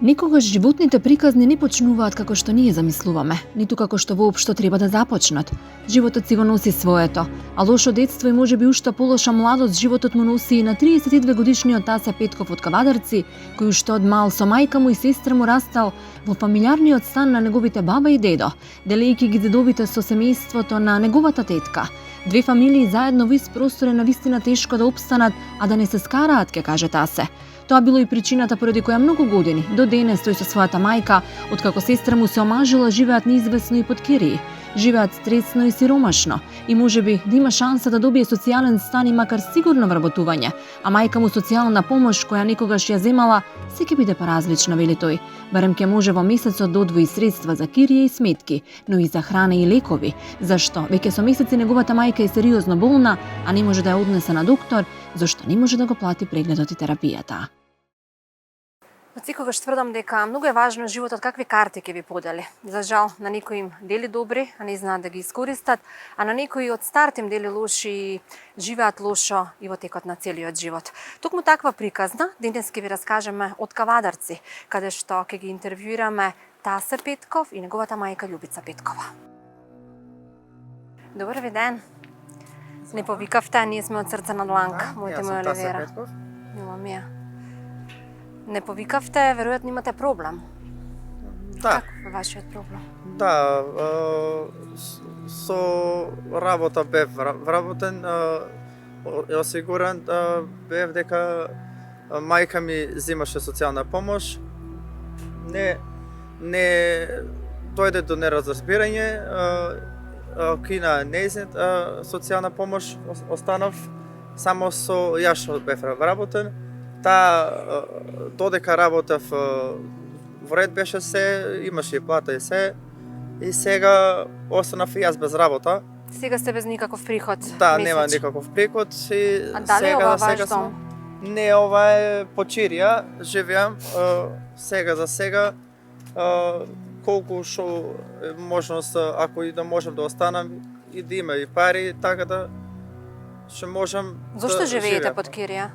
Никогаш животните приказни не почнуваат како што ние замислуваме, ниту како што воопшто треба да започнат. Животот си го носи своето, а лошо детство и можеби уште полоша младост животот му носи и на 32 годишниот Тасе Петков од Кавадарци, кој уште од мал со мајка му и сестра му растал во фамилиарниот стан на неговите баба и дедо, делејќи ги дедовите со семејството на неговата тетка. Две фамилии заедно во ист простор е навистина тешко да опстанат, а да не се скараат, ке каже Тасе. Тоа било и причината поради која многу години до денес тој со својата мајка, откако сестра му се омажила, живеат неизвестно и под Кирии. Живеат стресно и сиромашно и можеби да има шанса да добие социјален стан и макар сигурно вработување, а мајка му социјална помош која никогаш ја земала, се ќе биде поразлична, вели тој. Барем ќе може во месецот да одвои средства за кирија и сметки, но и за храна и лекови. Зашто? Веќе со месеци неговата мајка е сериозно болна, а не може да ја однесе на доктор, зашто не може да го плати прегледот и терапијата. Секогаш тврдам дека многу е важно животот какви карти ќе ви подели. За жал, на некои им дели добри, а не знаат да ги искористат, а на некои од старт им дели лоши и живеат лошо и во текот на целиот живот. Токму таква приказна денес ќе ви раскажеме од Кавадарци, каде што ќе ги интервјуираме Тасе Петков и неговата мајка Љубица Петкова. Добар ви ден. Не повикавте, ние сме од Срце на дланка. Моите му е Оливера. Мила ми е. Не повикавте, веројатно имате проблем. Да. Каков е вашиот проблем? Да, со работа бев вработен, осигурен бев дека мајка ми земаше социјална помош. Не дојде до неразбирање, кина нејзин социјална помош, останав само со јас што бев вработен. Таа додека работев во ред беше се, имаше и плата и се, и сега останав и јас без работа. Сега сте без никаков приход. Да, месеч. нема никаков приход и А дали ова ваш сум... дом? Не, ова е Почирија, живеам сега за сега. Колку што е можност, ако и да можам да останам и да има и пари, така да ќе можам Зошто да живеете живеам. под Кирија?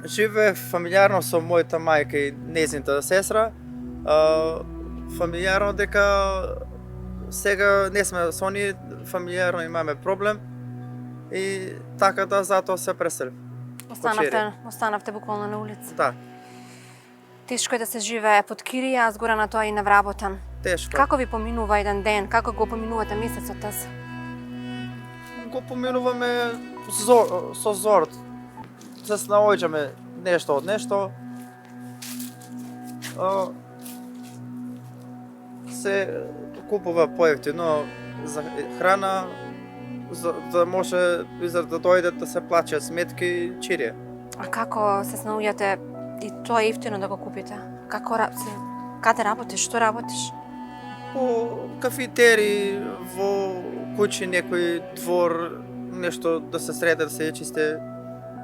Живеев фамилиарно со мојата мајка и нејзината сестра. Фамилиарно дека сега не сме со ние, фамилиарно имаме проблем и така да затоа се преселив. Останавте буквално на улица. Да, Тешко е да се живее под Кирија, а згора на тоа и невработен. тешко. Како ви поминува еден ден? Како го поминувате месецот Тасе? Го поминуваме со зорот. Се наоѓаме нешто од нешто. Се купува поевтино за храна, за да може да дојдат да се плачат сметки чирија. А како се снаоѓате и тоа е ефтино да го купите? Каде работиш? Што работиш? По кафетери, во куќи, некој двор, нешто да се среде, да се чисте.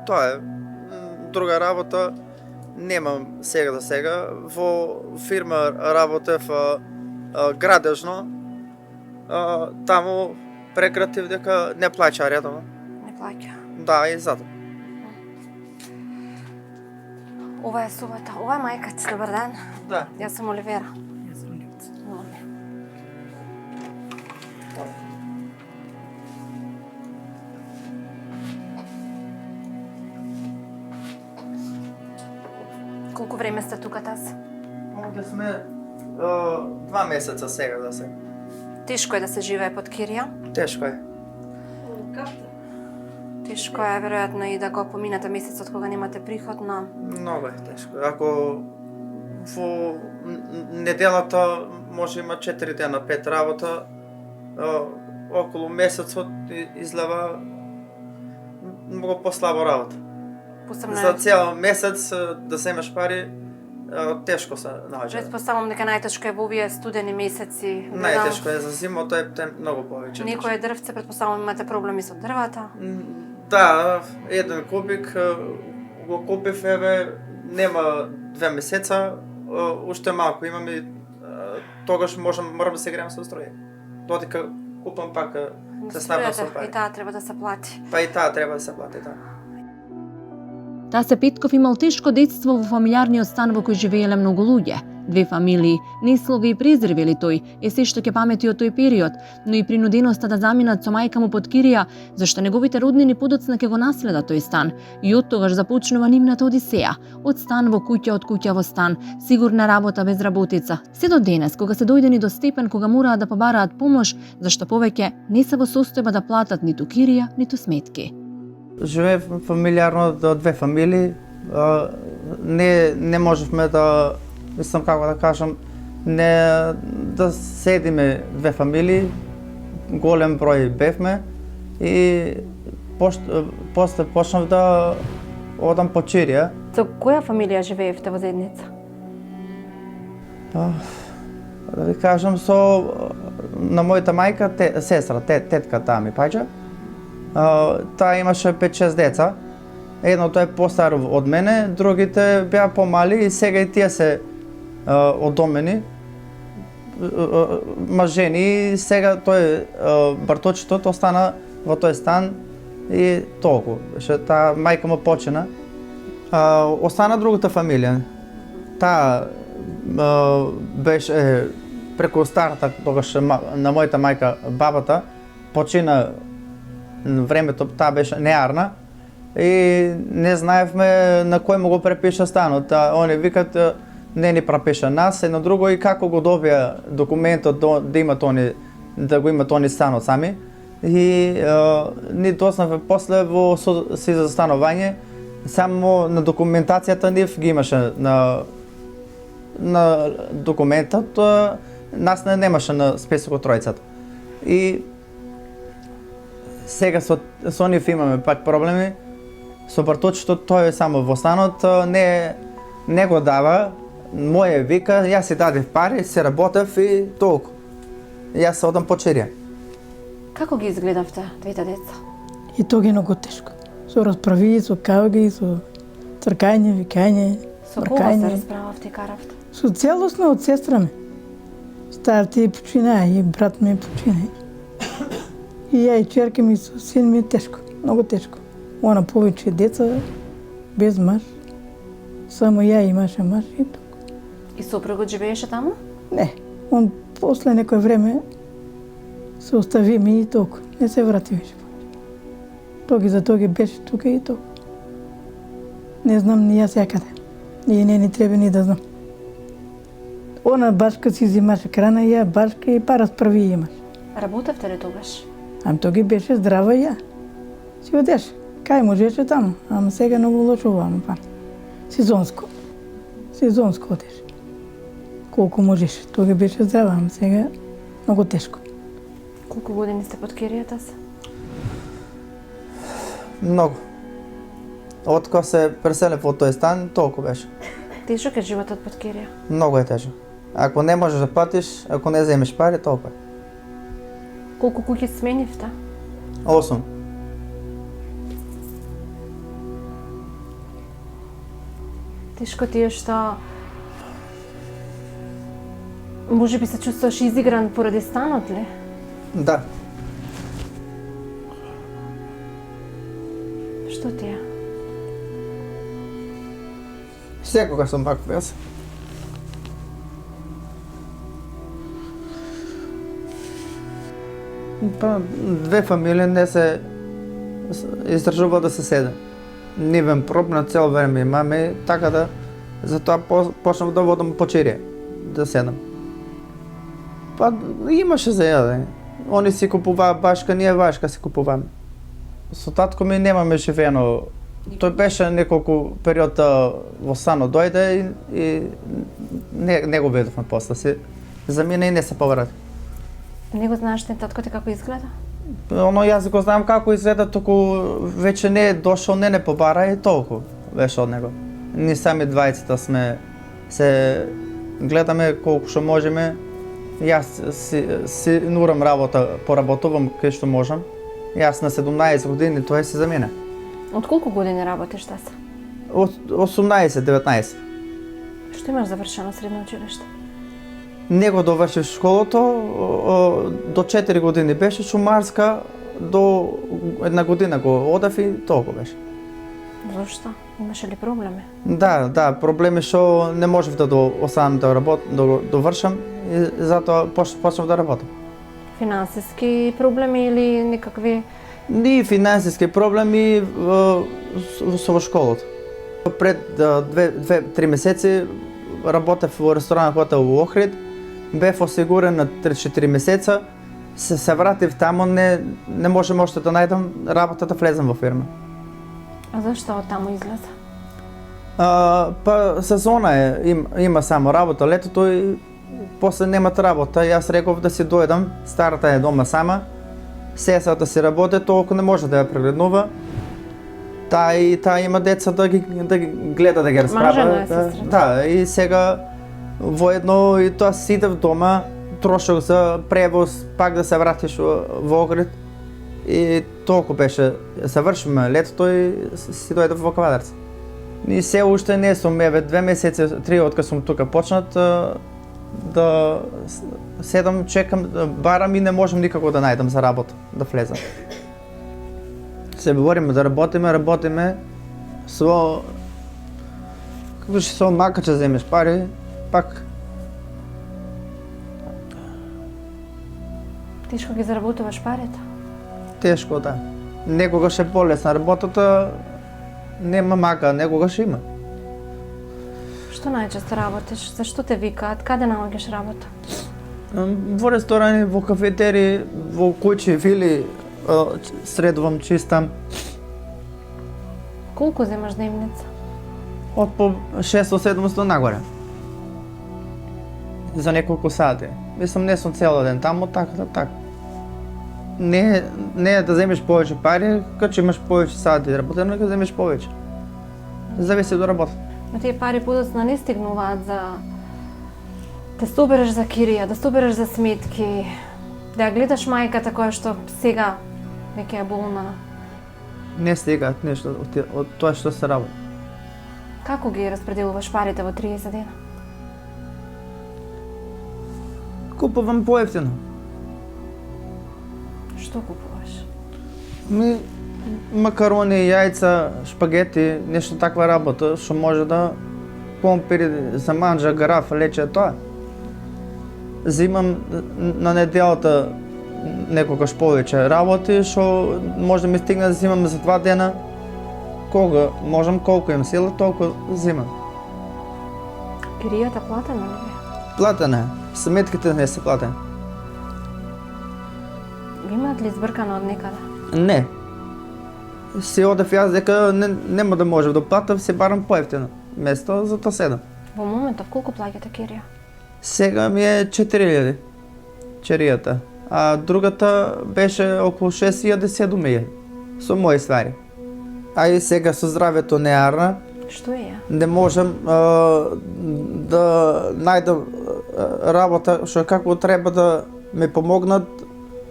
Тоа е. Друга работа немам сега за сега. Во фирма работев градежно. Таму прекратив дека не плаќа редовно. Не плаќа. Да, и затоа. Ова е субата. Ова е мајката. Добар ден. Да. Јас сум Оливера. Јас сум Љубица. Мила ми е. Колку време сте тука, Тасе? Овде сме 2 месеца сега да се. Тешко е да се живее под Кирија. Тешко е. Тешко е веројатно и да го поминете месецот кога немате приход, но Многу е тешко. Ако во неделата може има 4 дена, 5 работа, околу месецот излева многу послабо работа. посебно За цел месец да земеш пари, тешко се наоѓа. Предпоставам дека најтешко е во овие студени месеци. Најтешко е за зимото е многу повеќе. Некое дрвце, предпоставам имате проблеми со дрвата. Да, еден кубик го купив, еве, нема 2 месеца, уште малку имаме, тогаш морам да се греем со струја. Додека купам пак се снабдам со Струјата пари. и таа треба да се плати. Па и таа треба да се плати, да. Тасе Петков имал тешко детство во фамилиарниот стан во кој живееле многу луѓе. 2 фамилии, не слога и презир, вели тој, е се што ќе памети од тој период, но и принуденоста да заминат со мајка му под кирија, зашто неговите роднини подоцна ќе го наследат тој стан. И од тогаш започнува нивната одисеја. Од стан во куќа, од куќа во стан, сигурна работа без работица. Се до денес, кога се дојдени до степен кога мораат да побараат помош, зашто повеќе не се во состојба да платат ниту кирија, ниту сметки. Живеев фамилиарно до 2 фамилии. Не можевме да, мислам како да кажам, не да седиме 2 фамилии, голем број бевме и после почнав да одам по Чирија. Со која фамилија живеевте во заедница? Да ви кажам, на мојата мајка, сестра, тетка таа ми паѓа. Таа имаше 5-6 деца. Едното е постаро од мене, другите беа помали и сега и тие се одомени, мажени, и сега тој барточето остана во тој стан и толку. Таа мајка му почина. Остана другата фамилија. Таа беше преку старата, тогаш на мојата мајка, бабата, почина времето, таа беше неарна и не знаевме на кој му го препиша станот. Они викат не ни препиша нас, едно друго, и како го добија документот да го имат они станот сами. И ни дознавме после во си за станување, само на документацијата нив ги имаше на документот, нас не немаше на списокот тројцата. И сега со нив имаме пак проблеми. Со барточето тој е само во станот, не го дава, моје вика, јас си дадев пари, се работев и толку. Јас се одам по Чирија. Како ги изгледавте двете деца? И тоа ги многу тешко. Со расправи, со кауги, со цркање, викање, Со кога се расправавте и каравте? Со целосно од сестра ми. Старата и почина, и брат ми почина. И ја и черка ми со син ми тешко, многу тешко. Она повеќе деца, без маж. Само ја имаше маж и толку. И сопругот живееше таму? Не, он после некој време се остави ми и толку. Не се врати више. Тоги за тоги беше тука и толку. Не знам ни јас јакаде. И не ни треба ни да знам. Она башка си зимаше крана, ја башка и пара справи имаш. Работевте ли тогаш? Ам тоги беше здрава ја. Си одеше. Кај можеше таму, ама сега многу лошо овamo пар. Сезонско. Сезонско одеше. Колку можеше. Тоги беше здрава, ама сега многу тешко. Колку години сте под киријата се? Многу. Откога се преселев во тој стан, толку беше. Тешок е животот под кирија. Многу е тежок. Ако не можеш да платиш, ако не земеш пари, толку е. Колку куќи сменивте? 8. Тешко ти е што може би се чувствуваш изигран поради станот ли? Да. Што ти е? Секогаш сум ваков јас. Па, 2 фамилии не се издржува да се седе. Нивен проблем цело време имаме, така да затоа почнав да водам по Чирија, да седам. Па имаше за јадење. Они си купуваа башка, ние башка си купуваме. Со татко ми немаме живеено. Тој беше неколку период во станот дојде и не го видовме после си. Замина и не се поврати. Не го знаеш ти татко ти како изгледа? Јас го знам како изгледа, току веќе не е дошол, не побара и толку беше од него. Ни сами двајцата се гледаме колку што можеме. Јас си нурам работа, поработувам кај што можам. Јас на 17 години, тоа си за мене. Од колку години работиш таа? Од 18-19. Што имаш завршено средно училиште? Не го довршив школото, до 4 години беше шумарска, до 1 година го одев и толку беше. Зошто? Имаше ли проблеми? Да, проблеми што не можев да останам да довршам и затоа почнав да работам. Финансиски проблеми или некакви? Ни финансиски проблеми со школата. Пред 2-3 месеци работев во ресторан хотел во Охрид, бев осигурен на 3-4 месеца, се вратив тамо, не можем още да најдам работа да влезам во фирма. А зашто од таму излеза? Па сезона е, има само работа летото и после немат работа. Јас реков да си дојдам, старата е дома сама, сестрата си работи, толку не може да ја прегледнува. Таа има деца да ги гледа, да ги расправа. Мажена е сестрата. Да, и сега воедно и тоа сидев дома, трошок за превоз, пак да се вратиш во Огрид. И толку беше, завршиме летото и си дојдев во Квадарца. И се уште не сум, 2 месеци, 3 откако сум тука почнат, да седам, чекам, барам и не можам никако да најдам за работа, да влезам. Се бориме да работиме со... Како што со макача земеш пари, пак... Тешко ги заработуваш парите? Тешко, да. Некогаш е полесна работата, нема мака, некогаш има. Што најчесто работиш? Зашто те викаат? Каде наоѓаш работа? Во ресторани, во кафетери, во куќи, вили, средувам, чистам. Колку земаш дневница? Од по 600-700 нагоре. За неколку сати. Мислам, не сум цел ден таму, така. Не е да земеш повеќе пари, кога имаш повеќе сати работа, нека земеш повеќе. Зависи до работа. Но тие пари подоцна не стигнуваат за да собереш за кирија, да собереш за сметки, да ја гледаш мајката која што сега веќе е болна. Не стигаат нешто од тоа што се работи. Како ги распределуваш парите во 30 дена? Купувам поевтино. Што купуваш? Макарони, јајца, шпагети, нешто таква работа, што може да помпири за манџа, гарафа, лече, тоа. Зимам на неделата некогаш повеќе работи, што може да ми стигне да зимам за 2 дена. Кога можам, колку имам сила, толку зимам. Киријата платена ли е? Платена е. Сметките не се платени. Имаат ли збркано од некаде? Не. Си одев јас дека нема да можев да платам, се барам поевтино. Место за тоа седам. Во моментов колку плаќате кирија? Сега ми е 4000 черијата, а другата беше околу 6000-7000 со мои ствари. А и сега со здравјето не арна, Што е ја? не можам да најдам работа што како треба да ми помогнат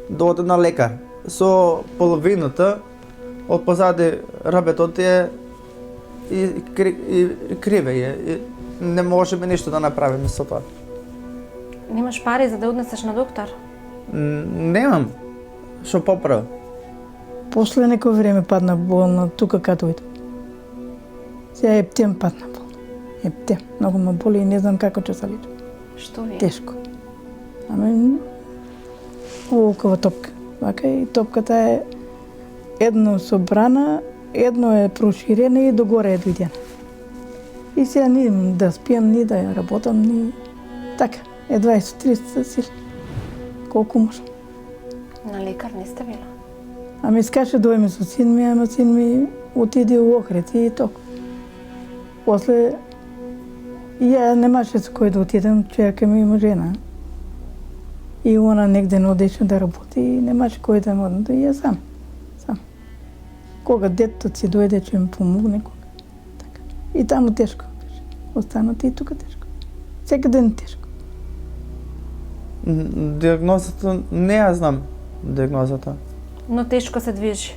да одам на лекар. Со половината од позади рабетот е и криве е. И не можеме ништо да направиме со тоа. Немаш пари за да однесеш на доктор? Немам. Што поправа? После некој време падна болна тука кај дојдов. Сега ептем падна болна. Ептем. Многу ме боли и не знам како ќе се лечи. Што е? Тешко. Ами, волкова топка. Вака и топката е едно собрана, едно е проширена и догоре е дојдена. И сега ни да спијам, ни да ја работам, ни... Така, е 20-30 сили. Колку можам. На лекар не сте била? Ами скаше дојме со син ми, ама син ми отиде у Охрид и толку. После ја немаше со кој да отидам, чејака ми има жена. И она негде не одеше да работи и немаше кој да ме одне, и ја сам. Кога детето си дојде, ќе ми помогне кога. Така. И таму тешко беше. Останато и тука тешко. Секој ден тешко. Диагнозата не ја знам. Диагнозата. Но тешко се движи.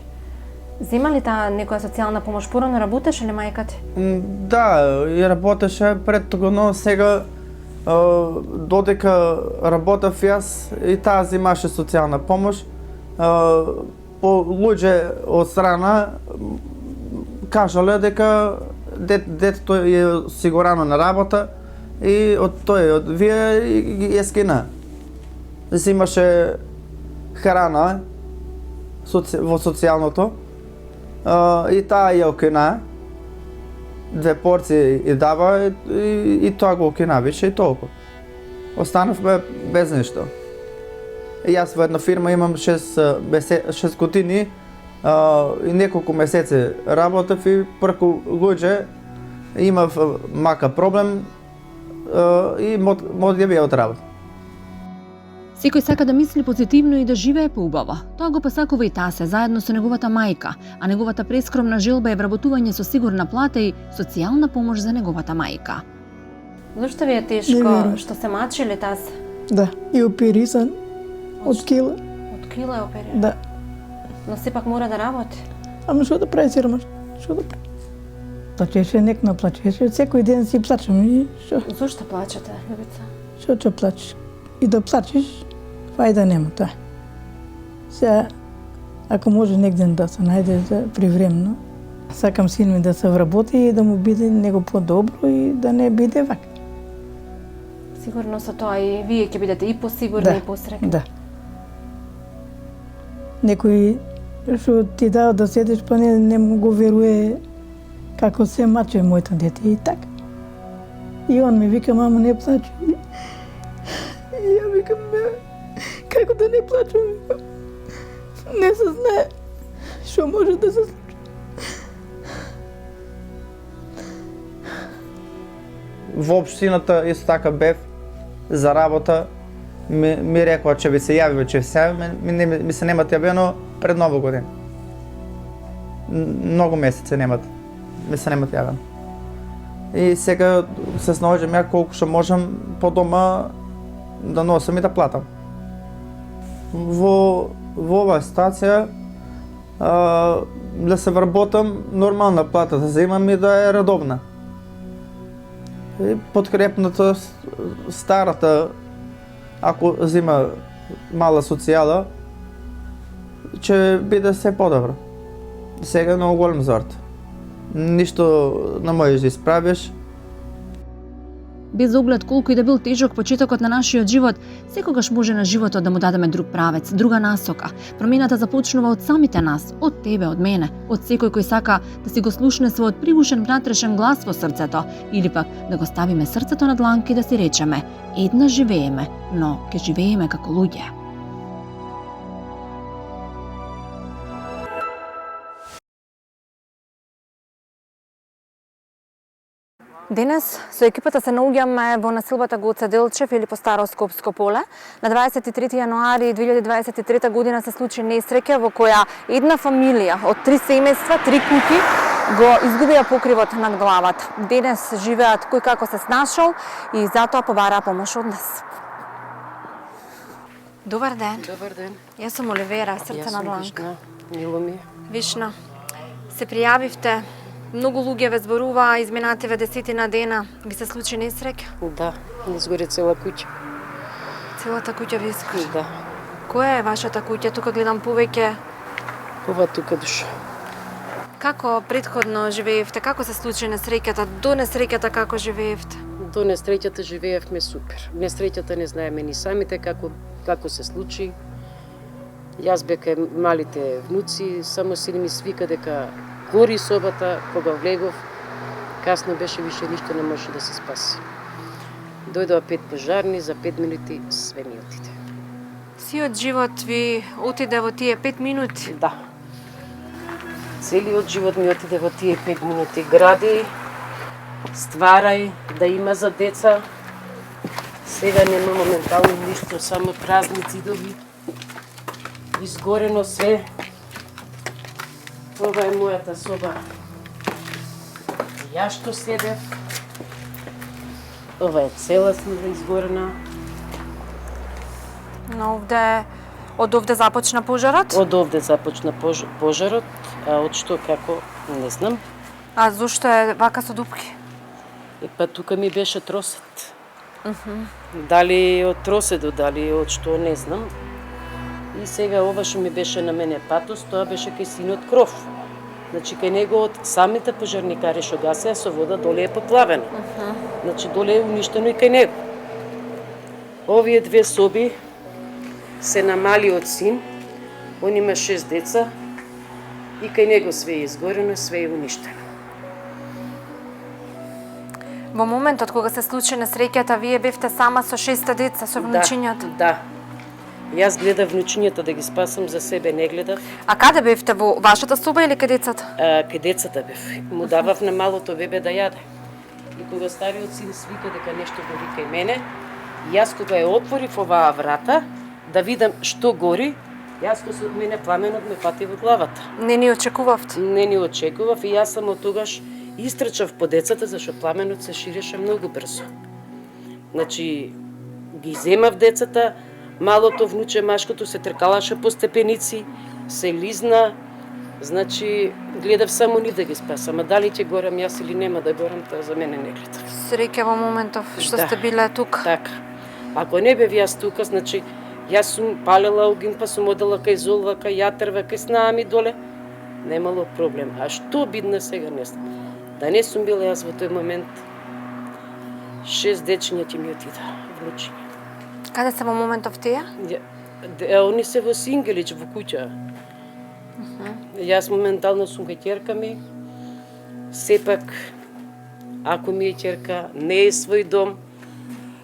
Зема ли таа некоја социјална помош? Порано работеше ли мајка ти? Да, и работеше пред тога, но сега додека работев јас и таа земаше социјална помош. По луѓе од страна кажале дека детето е осигурано на работа и од вие ги скина. Имаше храна во социјалното и таа ја окина. 2 порции и дава и тоа го окина више и толку. Останавме без ништо. Јас во една фирма имам 6 години и неколку месеци работев и преку луѓе имав мака проблем и мод ја бија од работа. Секој сака да мисли позитивно и да живее поубаво. Тоа го посакува и Тасе заедно со неговата мајка, а неговата прескромна желба е вработување со сигурна плата и социјална помош за неговата мајка. Зошто ви е Не тешко верувам. што се мачили Тасе? Да, и оперисан од кила. Од кила е опериран. Да. Но сепак мора да работи. Ама што да прави сиромаш? Што да прави? Плачеше, некно плачеше, секој ден си плачам и што? Зошто плачете, Љубица? Што ќе плачеш? И да плачеш, фајда нема тоа. Сега, ако може негден да се најде за привремено, сакам син ми да се вработи и да му биде него подобро и да не биде вака. Сигурно со тоа и вие ќе бидете и посигурни Да, и посрекни. да. Некој што ти дава да седиш, па не му го веруе како се маче моето дете и така. И он ми вика, мамо, не плачи. И ја викам, како да не плачам, викам. Не се знае што може да се случи. Во општината исто така бев за работа. Ми рекоа че би се јавил, че се јавил, ми се немат јавено пред Нова година. Многу месеци немат. Ми се немат јавено. И сега се снаоѓам ја колку што можам по дома да носам и да платам. Во оваа ситуација да се вработам, нормална плата да земам и да е редовна. И подкрепната старата, ако зема мала социјала, ќе биде се подобро. Сега е многу голем зорт. Ништо не можеш да исправиш. Без оглед колку и да бил тежок почетокот на нашиот живот, секогаш може на животот да му дадеме друг правец, друга насока. Промената започнува од самите нас, од тебе, од мене, од секој кој сака да си го слушне својот пригушен внатрешен глас во срцето, или пак да го ставиме срцето на дланки и да си речеме: еднаш живееме, но ќе живееме како луѓе. Денес со екипата се наоѓаме во населбата Гоце Делчев или по Старо Скопско поле. На 23 јануари 2023 година се случи несреќа во која една фамилија од 3 семејства, 3 куќи го изгубија покривот над главата. Денес живеат кој како се снашол и затоа побараа помош од нас. Добар ден. Добар ден. Јас сум Оливера, срце на дланка. Вишна, мило ми е. Вишна, се пријавивте. Многу луѓе ве зборуваа, изминативе 10 дена, ви се случи несреќа? Да, не изгоре цела куќа. Целата куќа ви изгори. Да. Која е вашата куќа? Тука гледам повеќе. Ова тука душа. Како претходно живеевте? Како се случи несреќата? До несреќата како живеевте? До несреќата живеевме супер. Несреќата не знаеме ни самите како се случи. Јас бека малите внуци, само син ми свика дека гори собата, кога влегов, касно беше, више ништо не може да се спаси. Дојдоа 5 пожарни, за 5 минути све ми отиде. Сиот живот ви отиде во тие 5 минути? Да. Целиот живот ми отиде во тие 5 минути. Гради, стварај, да има за деца. Сега нема моментално ништо, само празни цидови. Изгорено све. Ова е мојата соба. Јас што седев. Ова е целосно изгорена. Но овде, од овде започна пожарот? Од овде започна пожарот, а од што како не знам. А зошто е вака со дупки? Па тука ми беше тросет. Дали од троседот, дали од што не знам. И сега ова што ми беше на мене патос, тоа беше кај синот кров. Значи кај него од самите пожарникари што гасеа со вода доле е поплавено. Значи доле е уништено и кај него. Овие две соби се на малиот син, он има 6 деца и кај него све е изгорено, све е уништено. Во моментот кога се случи несреќата, вие бевте сама со 6 деца, со внучињата. Да. Јас гледав внучињата да ги спасам, за себе не гледав. А каде бевте, во вашата соба или кај децата? Кај децата бев. Му давав на малото бебе да јаде. И кога стариот син свика дека нешто гори кај мене, јас кога ја отворив оваа врата, да видам што гори, јас кога од мене пламенот ме пати во главата. Не ни очекувавте? Не ни очекував и јас само тогаш истрчав по децата, зашто пламенот се ширеше многу брзо. Значи, ги земав децата, малото внуче машкото се тркалаше по степеници, се лизна, значи гледав само ни да ги спасам, а дали ќе горам јас или нема да горам, тоа за мене не гледав. Среќа во моментов што сте биле тука. Така. Ако не бев јас тука, значи јас сум палела огин, па сум одела кај Золва, кај Јатрва, кај снами доле, немало проблем. А што бидна сега не знам. Да не сум била јас во тој момент, 6 дечиња ќе ми отида, внучиња. Каде се во моментов тие? Они се во Сингелич, во куќа. Јас моментално сум кај ќерка ми. Сепак, ако ми е ќерка, не е свој дом,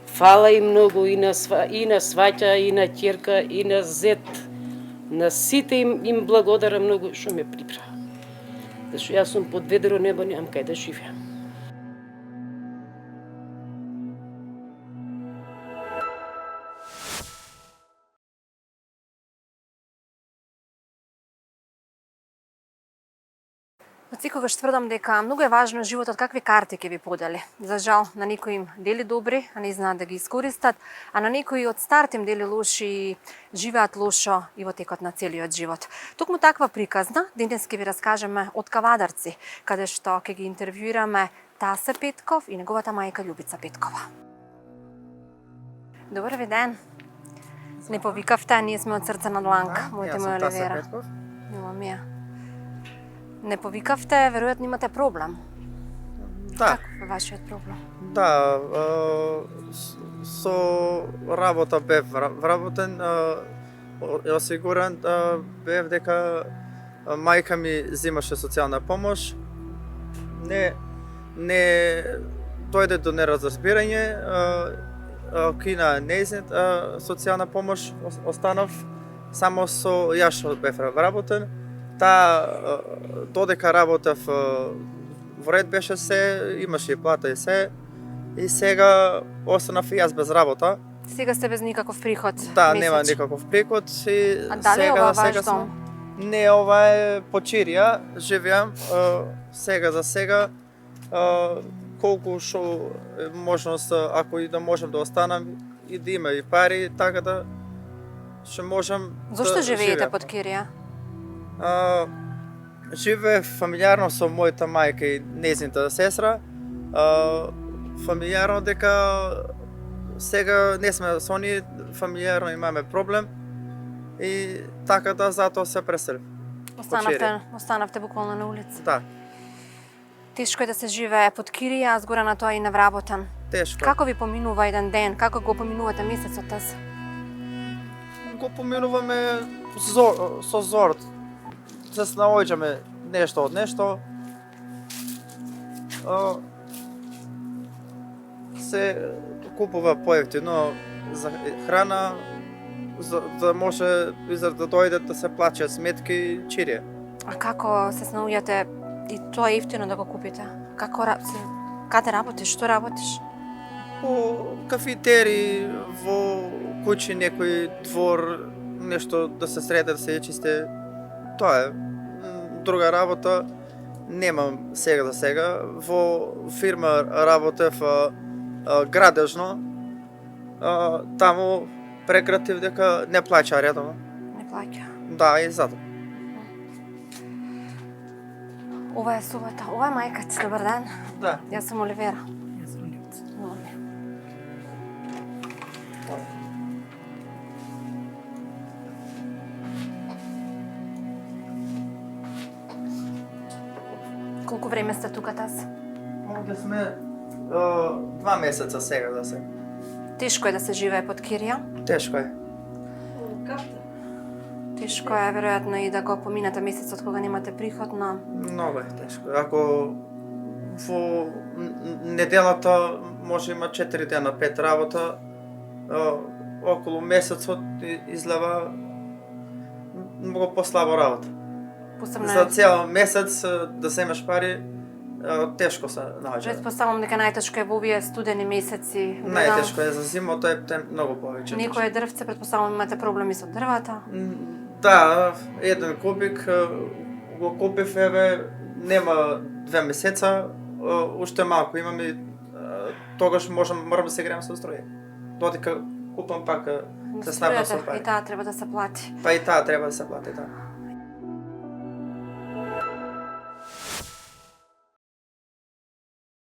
фала и многу и на сваќа, и на ќерка, и на зет. На сите им благодарам многу што ме прибра. Зашто јас сум под ведро небо, немам кај да живеам. Од секогаш тврдам дека многу е важно животот какви карти ќе ви подели. За жал, на некои им дели добри, а не знаат да ги искористат, а на некои од старт им дели лоши и живеат лошо и во текот на целиот живот. Токму таква приказна денес ќе ви раскажеме од Кавадарци, каде што ќе ги интервјуираме Тасе Петков и неговата мајка Љубица Петкова. Добар ви ден. Не повикавте, ние сме од Срце на дланка. Мојте ме Оливера. Мила ми е. Не повикавте, веројатно имате проблем. Да. Каков е вашиот проблем? Да, со работа бев вработен, осигурен бев дека мајка ми земаше социјална помош. Не дојде до неразбирање, кина нејзин социјална помош, останав само со јас што бев вработен. Таа додека работев во ред беше се, имаше и плата и се, и сега останав и јас без работа. Сега сте без никаков приход. Да, месечен. нема никаков приход и А дали е ова ваш дом? Не, ова е Почирија, живеам сега за сега. Колку што е можност, ако и да можам да останам и да има и пари, така да што можам. Зошто да живеете живеам. под Кирија? Живеев фамилиарно со мојата мајка и нејзината сестра. Фамилиарно дека сега не сме со оние, фамилиарно имаме проблем и така да затоа се преселив. Останавте буквално на улица. Да, Тешко е да се живее под Кирија, а згора на тоа и невработен. тешко. Како ви поминува еден ден? Како го поминувате месецот таз? Го поминуваме со зорот. Се наоѓаме нешто од нешто. Се купува поевтино за храна, за да може да дојдат да се плачат сметки чирија. А како се снаоѓате и тоа е ефтино да го купите? Каде работиш? Што работиш? По кафетери, во куќи некој двор, нешто да се среде, да се чисте. Тоа е. Друга работа немам сега за сега. Во фирма работев градежно. Таму прекратив дека не плаќа редовно. Не плаќа. Да, и затоа. Ова е собата. Ова е мајката. Добар ден. Да. Јас сум Оливера. Колку време сте тука таз? Овде сме 2 месеца сега да се. Тешко е да се живее под кирија. Тешко е. Тешко е веројатно и да го поминате месецот кога немате приход, но Многу е тешко. Ако во неделата може има 4 дена, 5 работа, околу месецот излева многу послабо работа. посебно За цел месец да земеш пари, тешко се наоѓа. Предпоставам дека најтешко е во овие студени месеци. Најтешко е за зимото е многу повеќе. Некое дрвце, предпоставам имате проблеми со дрвата. Да, еден кубик го купив, еве, нема 2 месеца, уште малку имаме, тогаш морам да се греем со струја. Додека купам пак се снабдам со Струјата пари. и таа треба да се плати. Па и таа треба да се плати, да.